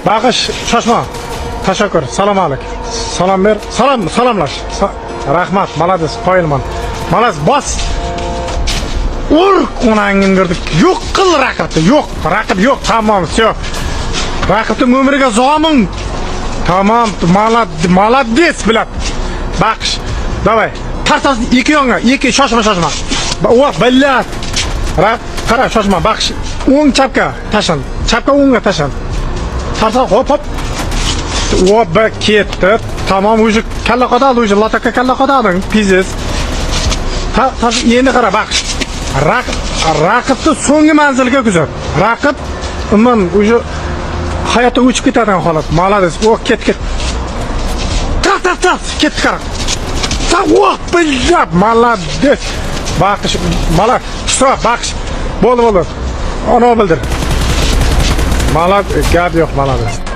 Bakış şaşma. Teşekkür. Salam alik. Salam ver. Salamlaş. Rahmat. Malades. Koyulman. Malades. Bas. Ur onangın girdik. Yok kıl rakipti. Yok. Rakip yok. Tamam. Yok. Rakiptin ömrüge zoğamın. Tamam. Malades bilat. Bakış. Davay. Tartas iki yonga. İki şaşma. O bellat. Kara şaşma. Bakış. Un çapka. Taşın. Çapka unga taşın. Tarsa hop. O be ketdi. Tamam ucu kalla qadal ucu lataka kalla qadadın. Pizes. Endi qara bak. Raqibni so'nggi manzilga kuzat. Raqib umuman ucu hayotda o'chib ketadigan holat. Malades. O ket. Tas. Ketdi qara. O bilab malades. Baqish mala. Sura baqish. Bo'ldi. Ona bildir. Malades. Gap yo'q malades.